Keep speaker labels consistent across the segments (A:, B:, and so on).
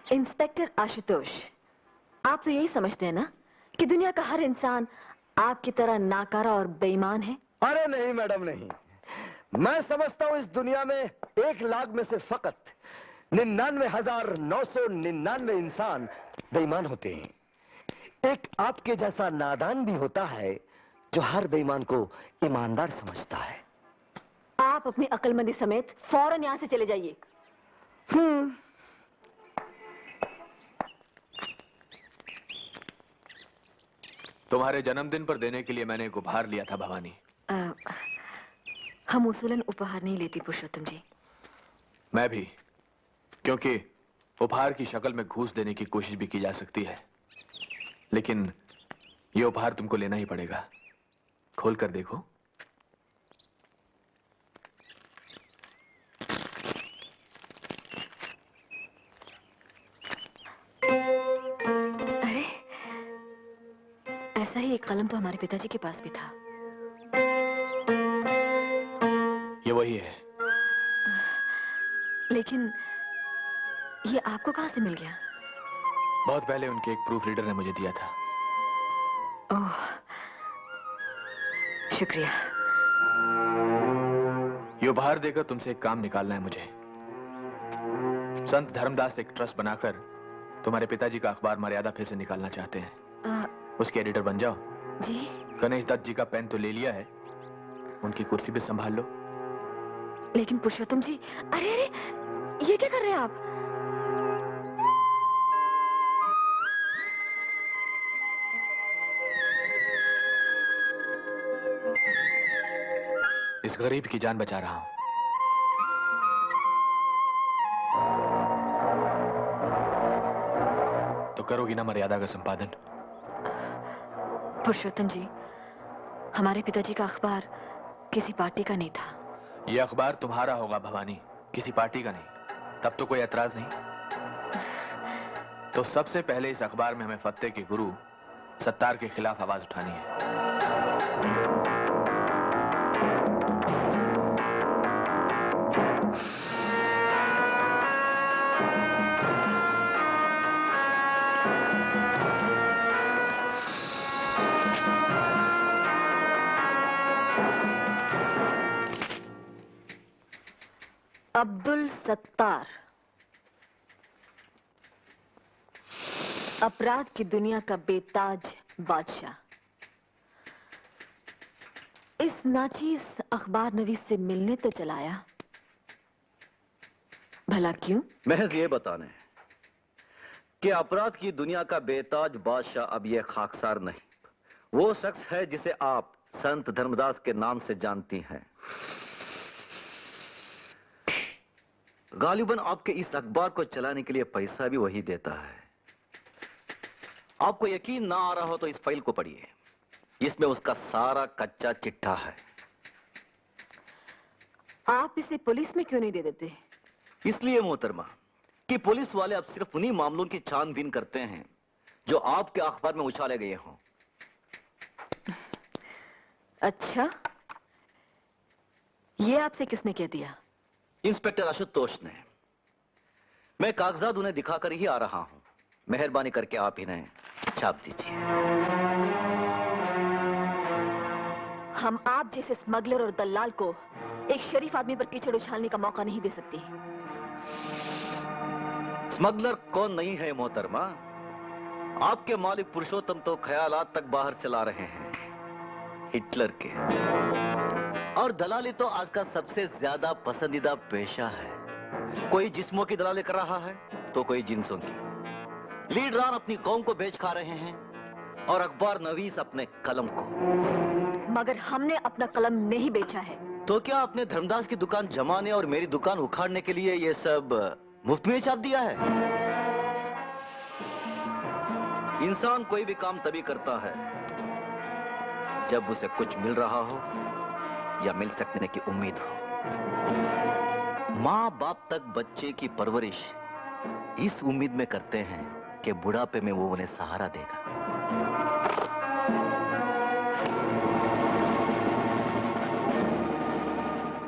A: Inspector Ashutosh, आप तो यही समझते हैं ना कि दुनिया का हर इंसान आपकी तरह नाकारा और बेईमान है?
B: अरे नहीं मैडम, नहीं। मैं समझता हूं इस दुनिया में 1 लाख में से फकत 99,999 इंसान बेईमान होते हैं। एक आपके जैसा नादान भी होता है जो हर बेईमान को ईमानदार समझता है।
A: आप अपनी अक्लमंदी समेत फौरन यहां से चले जाइए।
C: तुम्हारे जन्मदिन पर देने के लिए मैंने एक उपहार लिया था भवानी।
A: हम उसूलन उपहार नहीं लेती पुरुषोत्तम जी।
C: मैं भी, क्योंकि उपहार की शक्ल में घूस देने की कोशिश भी की जा सकती है, लेकिन यह उपहार तुमको लेना ही पड़ेगा। खोल कर देखो।
A: अरे, ऐसा ही एक कलम तो हमारे पिताजी के पास भी था।
C: ये वही है।
A: लेकिन ये आपको कहां से मिल गया?
C: बहुत पहले उनके एक प्रूफ रीडर ने मुझे दिया था।
A: ओह, शुक्रिया।
C: ये उपहार देकर तुमसे एक काम निकालना है मुझे। संत धर्मदास एक ट्रस्ट बनाकर तुम्हारे पिताजी का अखबार मर्यादा फिर से निकालना चाहते हैं। उसके एडिटर बन जाओ।
A: जी?
C: गणेश दत्त जी का पेन तो ले लिया है, उनकी कुर्सी भी संभाल लो।
A: लेकिन पुरुषोत्तम जी, अरे अरे, ये क्या कर रहे हैं आप?
C: इस गरीब की जान बचा रहा हूं। तो करोगी ना मर्यादा का संपादन?
A: पुरुषोत्तम जी, हमारे पिताजी का अखबार किसी पार्टी का नहीं था।
C: यह अखबार तुम्हारा होगा भवानी, किसी पार्टी का नहीं। तब तो कोई एतराज नहीं। तो सबसे पहले इस अखबार में हमें फत्ते के गुरु सत्तार के खिलाफ आवाज उठानी है।
A: अब्दुल सत्तार, अपराध की दुनिया का बेताज बादशाह, इस नाचीज अखबार नवीस से मिलने तो चलाया, भला क्यों?
D: महज ये बताने कि अपराध की दुनिया का बेताज बादशाह अब यह खाकसार नहीं, वो शख्स है जिसे आप संत धर्मदास के नाम से जानती हैं। गालिबन आपके इस अखबार को चलाने के लिए पैसा भी वही देता है। आपको यकीन ना आ रहा हो तो इस फाइल को पढ़िए, इसमें उसका सारा कच्चा चिट्ठा है।
A: आप इसे पुलिस में क्यों नहीं दे देते?
D: इसलिए मोहतरमा कि पुलिस वाले अब सिर्फ उन्हीं मामलों की छानबीन करते हैं जो आपके अखबार में उछाले गए हों।
A: अच्छा, ये आपसे किसने कह दिया?
D: इंस्पेक्टर आशुतोष ने। मैं कागजात उन्हें दिखाकर ही आ रहा हूं। मेहरबानी करके आप इन्हें छाप दीजिए।
A: हम आप जैसे स्मगलर और दलाल को एक शरीफ आदमी पर कीचड़ उछालने का मौका नहीं दे सकती।
D: स्मगलर कौन नहीं है मोहतरमा? आपके मालिक पुरुषोत्तम तो ख्यालात तक बाहर चला रहे हैं, हिटलर के। और दलाली तो आज का सबसे ज्यादा पसंदीदा पेशा है। कोई जिस्मों की दलाली कर रहा है तो कोई जिन्सों की। लीडरान अपनी कौम को बेच खा रहे हैं और अखबार नवीस अपने कलम को।
A: मगर हमने अपना कलम नहीं बेचा है।
D: तो क्या आपने धर्मदास की दुकान जमाने और मेरी दुकान उखाड़ने के लिए ये सब मुफ्त में छाप दिया है? इंसान कोई भी काम तभी करता है जब उसे कुछ मिल रहा हो या मिल सकने की उम्मीद हो। माँ बाप तक बच्चे की परवरिश इस उम्मीद में करते हैं कि बुढ़ापे में वो उन्हें सहारा देगा।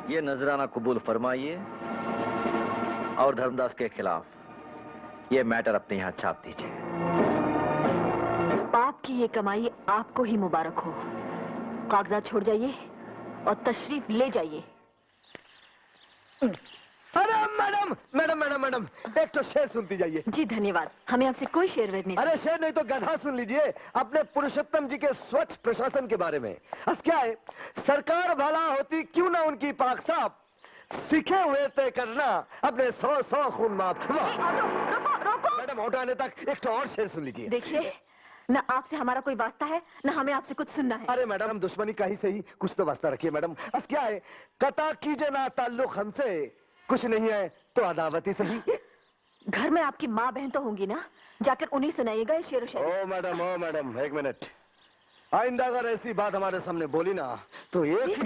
D: ये नजराना कबूल फरमाइए और धर्मदास के खिलाफ ये मैटर अपने यहाँ छाप दीजिए।
A: पाप की ये कमाई आपको ही मुबारक हो। कागजात छोड़ जाइए और तशरीफ ले जाइए।
B: अरे मैडम मैडम मैडम मैडम, एक तो शेर सुनती जाइए।
A: जी धन्यवाद, हमें आपसे कोई शेर वेद नहीं।
B: अरे शेर नहीं तो गधा सुन लीजिए अपने पुरुषोत्तम जी के स्वच्छ प्रशासन के बारे में। बस क्या है, सरकार भला होती क्यों ना उनकी पाक साफ, सीखे हुए तय करना अपने 100 खून माफ।
A: रोको रोको।
B: मैडम ऑटो आने तक एक तो और शेर सुन लीजिए।
A: देखिए, न आपसे हमारा कोई वास्ता है, न हमें आपसे कुछ सुनना है।
B: अरे मैडम, हम दुश्मनी का ही सही कुछ तो वास्ता रखिए मैडम। बस क्या है, कता कीजिए ना ताल्लुक हमसे, कुछ नहीं है तो अदावत ही सही।
A: घर में आपकी माँ बहन तो होंगी ना, जाकर उन्हीं सुनाइएगा ये शेर शायरी।
B: ओ मैडम एक मिनट, आइंदा अगर ऐसी बात हमारे सामने बोली ना तो एक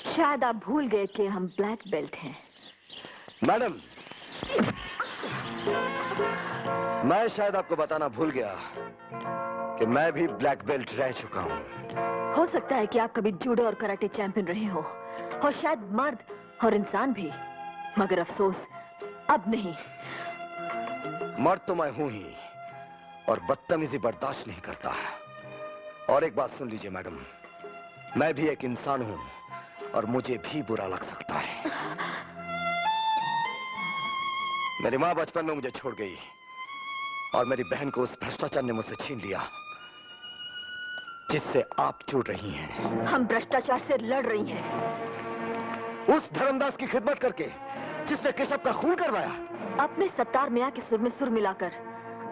A: शायद आप भूल गए कि हम ब्लैक बेल्ट हैं।
B: मैडम, मैं शायद आपको बताना भूल गया कि मैं भी ब्लैक बेल्ट रह चुका हूँ।
A: हो सकता है कि आप कभी जूडो और कराटे चैंपियन रहे हो, और शायद मर्द और इंसान भी, मगर अफसोस अब नहीं।
B: मर्द तो मैं हूं ही, और बदतमीजी बर्दाश्त नहीं करता। और एक बात सुन लीजिए मैडम, मैं भी एक इंसान हूं और मुझे भी बुरा लग सकता है। मेरी माँ बचपन में मुझे छोड़ गई और मेरी बहन को उस भ्रष्टाचार ने मुझसे छीन लिया जिससे आप जुड़ रही हैं।
A: हम भ्रष्टाचार से लड़ रही हैं।
B: उस धर्मदास की खिदमत करके जिसने केशव का खून करवाया।
A: अपने सत्तार मियाँ के सुर में सुर मिलाकर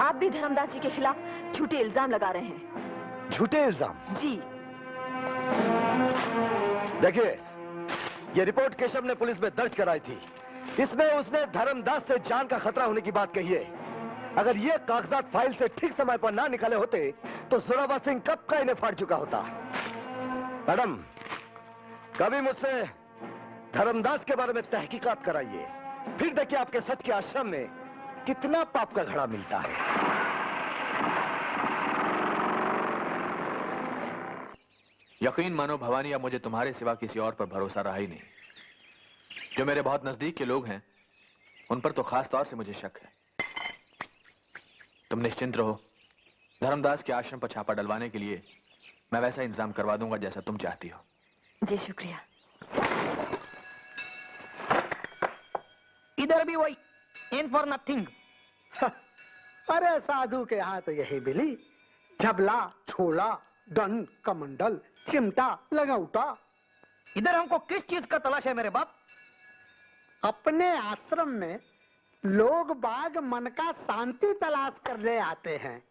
A: आप भी धर्मदास जी के खिलाफ झूठे इल्जाम लगा रहे हैं।
B: झूठे इल्जाम?
A: जी।
B: देखिए, ये रिपोर्ट केशव ने पुलिस में दर्ज कराई थी। इसमें उसने धर्मदास से जान का खतरा होने की बात कही है। अगर ये कागजात फाइल से ठीक समय पर ना निकाले होते तो जोरावर सिंह कब का इन्हें फाड़ चुका होता। मैडम, कभी मुझसे धर्मदास के बारे में तहकीकात कराइए, फिर देखिए आपके सच के आश्रम में कितना पाप का घड़ा मिलता है।
C: यकीन मानो भवानी, अब मुझे तुम्हारे सिवा किसी और पर भरोसा रहा ही नहीं। जो मेरे बहुत नजदीक के लोग हैं उन पर तो खास तौर से मुझे शक है। तुम निश्चिंत रहो, धर्मदास के आश्रम पर छापा डलवाने के लिए मैं वैसा इंतजाम करवा दूंगा जैसा तुम चाहती हो।
A: जी शुक्रिया।
E: इधर भी वही, इन फॉर नथिंग।
F: अरे साधु के यहाँ तो यही मिली, झबला, छोला, डन, कमंडल, चिमटा, लगौटा।
E: इधर हमको किस चीज का तलाश है मेरे बाप?
F: अपने आश्रम में लोग बाग मन का शांति तलाश करने आते हैं।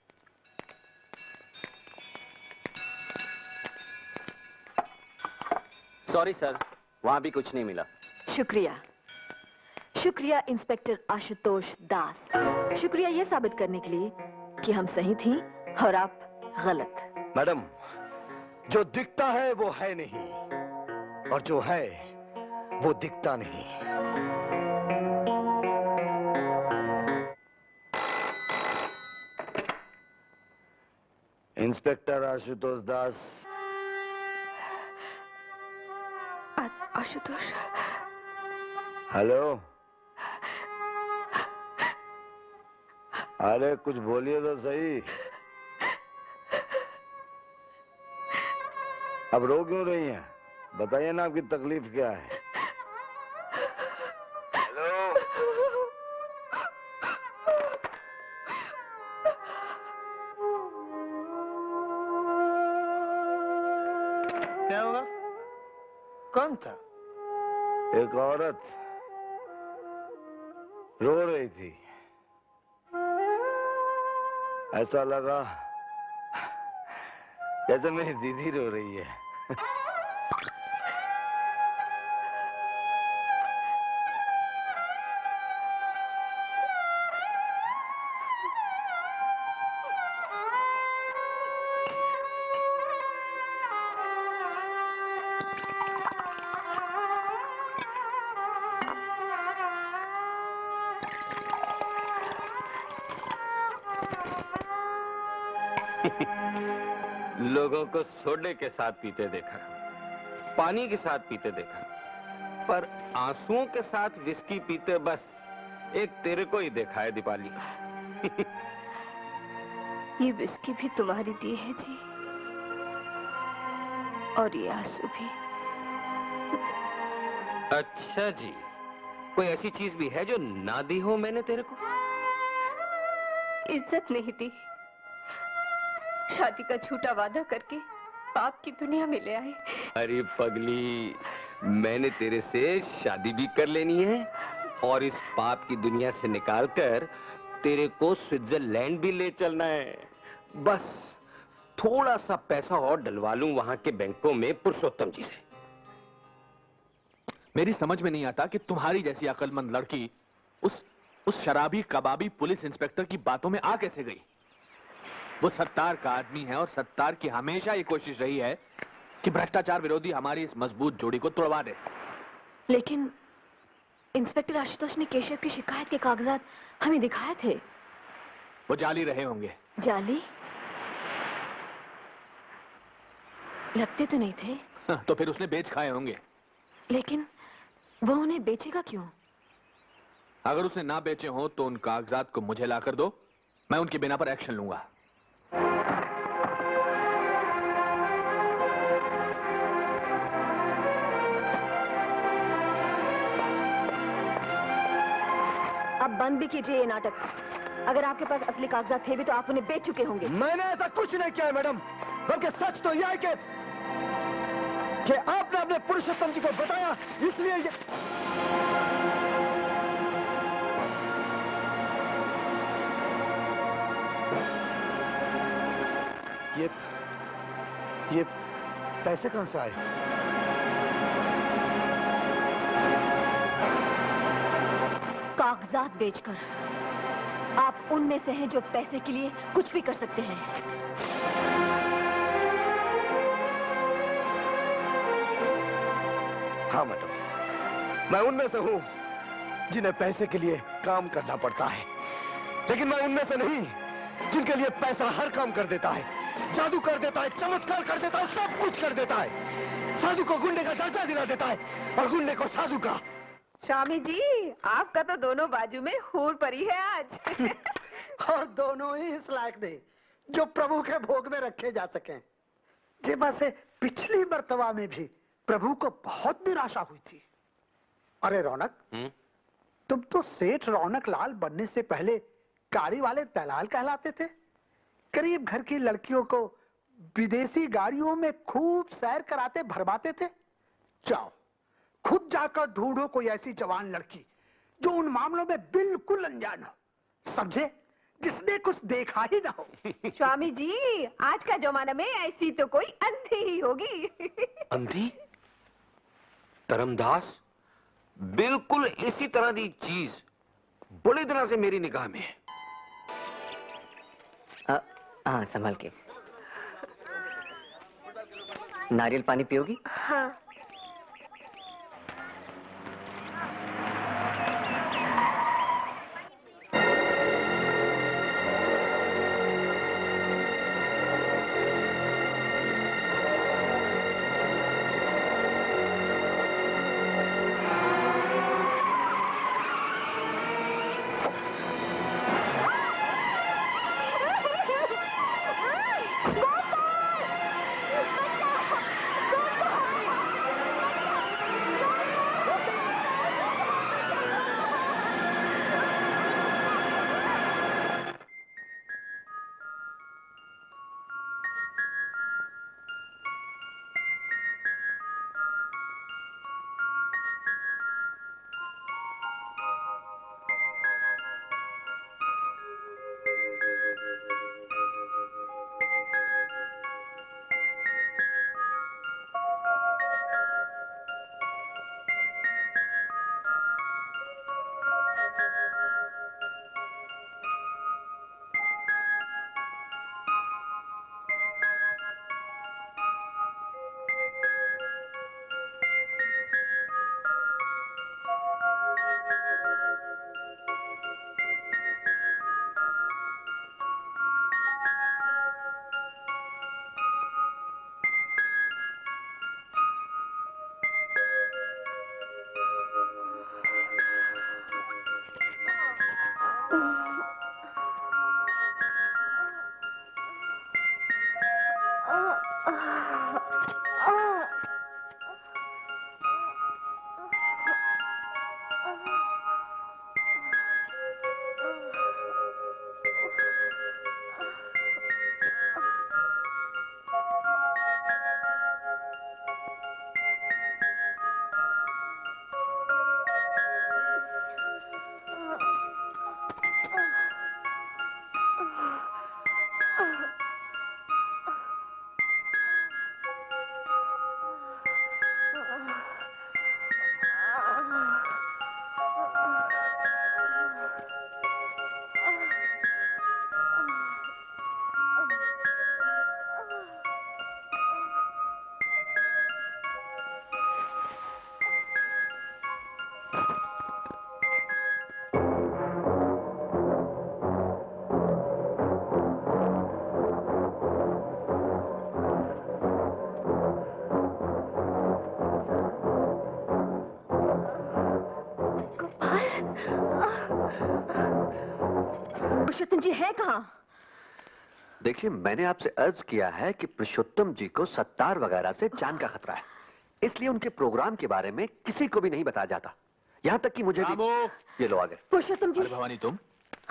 D: सॉरी सर, वहां भी कुछ नहीं मिला।
A: शुक्रिया। शुक्रिया इंस्पेक्टर आशुतोष दास। शुक्रिया ये साबित करने के लिए कि हम सही थी और आप गलत।
B: मैडम, जो दिखता है वो है नहीं, और जो है वो दिखता नहीं। इंस्पेक्टर आशुतोष दास।
A: आशुतोष।
B: हेलो। अरे कुछ बोलिए तो सही। अब रो क्यों रही हैं? बताइए ना, आपकी तकलीफ क्या है? हेलो।
F: क्या हुआ? कौन था?
B: एक औरत रो रही थी। ऐसा लगा जैसे मेरी दीदी रो रही है।
G: लोगों को सोडे के साथ पीते देखा, पानी के साथ पीते देखा, पर आंसुओं के साथ विस्की पीते बस एक तेरे को ही देखा है दीपाली।
H: ये विस्की भी तुम्हारी दी है जी, और ये आंसू भी।
G: अच्छा जी, कोई ऐसी चीज भी है जो ना दी हो मैंने तेरे को?
H: इज्जत नहीं दी, शादी का झूठा वादा करके पाप की दुनिया में ले आए।
G: अरे पगली, मैंने तेरे से शादी भी कर लेनी है और इस पाप की दुनिया से निकालकर तेरे को स्विट्जरलैंड भी ले चलना है। बस थोड़ा सा पैसा और डलवा लूं वहां के बैंकों में पुरुषोत्तम जी से।
C: मेरी समझ में नहीं आता कि तुम्हारी जैसी अक्लमंद लड़की उस शराबी कबाबी पुलिस इंस्पेक्टर की बातों में आ कैसे गई। वो सत्तार का आदमी है और सत्तार की हमेशा ये कोशिश रही है कि भ्रष्टाचार विरोधी हमारी इस मजबूत जोड़ी को तोड़वा दे।
A: लेकिन इंस्पेक्टर आशुतोष ने केशव की शिकायत के कागजात हमें दिखाए थे।
C: वो जाली रहे होंगे।
A: जाली? लगते तो नहीं थे।
C: तो फिर उसने बेच खाए होंगे।
A: लेकिन वो उन्हें बेचेगा क्यों?
C: अगर उसने ना बेचे हो तो उन कागजात को मुझे लाकर दो, मैं उनके बिना पर एक्शन लूंगा।
A: अब बंद भी कीजिए ये नाटक। अगर आपके पास असली कागजात थे भी तो आप उन्हें बेच चुके होंगे।
B: मैंने ऐसा कुछ नहीं किया है मैडम, बल्कि सच तो यह है कि आपने अपने पुरुषोत्तम जी को बताया, इसलिए ये पैसे कहां से आए?
A: कागजात बेचकर आप उनमें से हैं जो पैसे के लिए कुछ भी कर सकते हैं।
B: हाँ मैडम, मैं उनमें से हूं जिन्हें पैसे के लिए काम करना पड़ता है, लेकिन मैं उनमें से नहीं जिनके लिए पैसा हर काम कर देता है, जादू कर देता है, चमत्कार कर देता है, सब कुछ कर देता है। साधु को गुंडे का दर्जा दिला देता है और गुंडे को साधु का।
H: स्वामी जी, आपका तो दोनों बाजू में हूर पड़ी है आज।
F: और दोनों ही इस लायक नहीं जो प्रभु के भोग में रखे जा सकें। जैसे पिछली मर्तबा में भी प्रभु को बहुत निराशा हुई थी। अरे रौनक, तुम तो सेठ रौनक लाल बनने से पहले गाड़ी वाले दलाल कहलाते थे। करीब घर की लड़कियों को विदेशी गाड़ियों में खूब सैर कराते भरमाते थे। जाओ खुद जाकर ढूंढो कोई ऐसी जवान लड़की जो उन मामलों में बिल्कुल अनजान हो, समझे, जिसने कुछ देखा ही ना हो।
H: स्वामी जी, आज का जमाना में ऐसी तो कोई अंधी ही होगी।
G: अंधी? धर्मदास, बिल्कुल इसी तरह की चीज बड़े दिनों से मेरी निगाह में है।
I: हाँ, संभाल के। नारियल पानी पियोगी?
H: हाँ।
A: पुरुषोत्तम जी है कहाँ?
J: देखिए, मैंने आपसे अर्ज किया है कि पुरुषोत्तम जी को सत्तार वगैरह से जान का खतरा है, इसलिए उनके प्रोग्राम के बारे में किसी को भी नहीं बताया जाता, यहाँ तक कि मुझे भी। ये लो आ गए।
A: पुरुषोत्तम जी,
C: अरे भवानी तुम?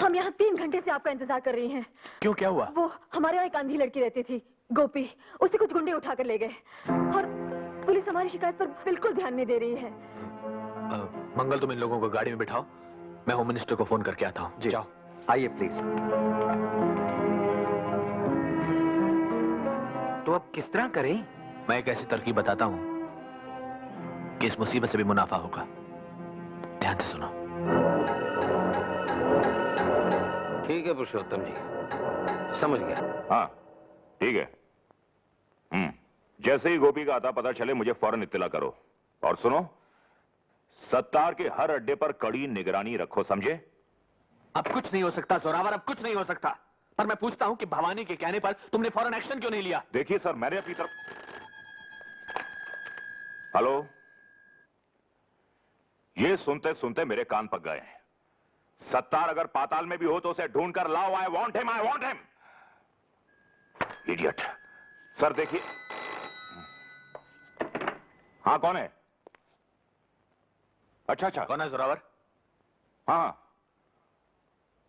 A: हम यहाँ 3 घंटे से आपका इंतजार कर रही हैं।
C: क्यों, क्या हुआ?
A: वो हमारे यहाँ एक अंधी लड़की रहती थी, गोपी, उसे कुछ गुंडे उठाकर ले गए और पुलिस हमारी शिकायत पर बिल्कुल ध्यान नहीं दे रही है।
C: मंगल, तुम इन लोगों को गाड़ी में बिठाओ, मैं होम मिनिस्टर को फोन करके आता हूँ।
J: जी
C: जाओ।
J: आइए प्लीज। तो अब किस तरह करें?
C: मैं एक ऐसी तरकीब बताता हूँ कि इस मुसीबत से भी मुनाफा होगा। ध्यान से सुनो।
G: ठीक है पुरुषोत्तम जी, समझ गया।
K: हाँ ठीक है। जैसे ही गोपी का आता पता चले मुझे फौरन इत्तला करो। और सुनो, सत्तार के हर अड्डे पर कड़ी निगरानी रखो, समझे?
C: अब कुछ नहीं हो सकता जोरावर, अब कुछ नहीं हो सकता। पर मैं पूछता हूं कि भवानी के कहने पर तुमने फौरन एक्शन क्यों नहीं लिया?
K: देखिए सर, मैंने अपनी तरफ। हेलो, ये सुनते सुनते मेरे कान पक गए हैं। सत्तार अगर पाताल में भी हो तो उसे ढूंढ कर लाओ। I want him, I want him. Idiot. Sir देखिए। हाँ कौन है? अच्छा अच्छा,
C: कौन है जोरावर?
K: हाँ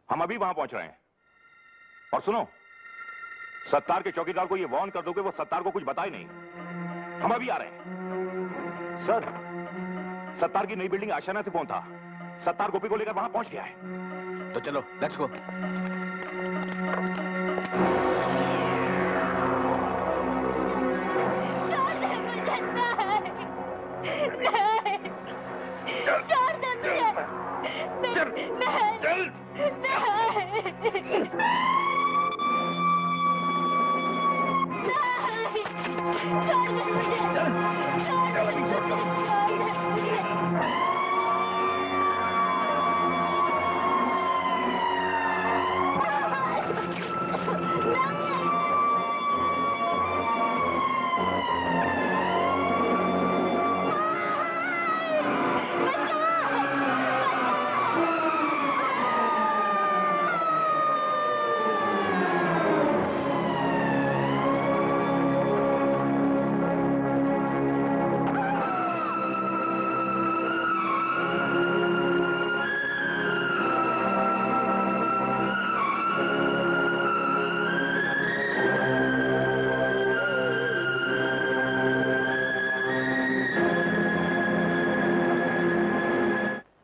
K: हम अभी वहां पहुंच रहे हैं। और सुनो, सत्तार के चौकीदार को ये वार्न कर दो कि वो सत्तार को कुछ बताए नहीं। हम अभी आ रहे हैं। सर, सत्तार की नई बिल्डिंग आशियाना से फोन था। सत्तार गोपी को लेकर वहां पहुंच गया है।
C: तो चलो, लेट्स गो।
K: चल।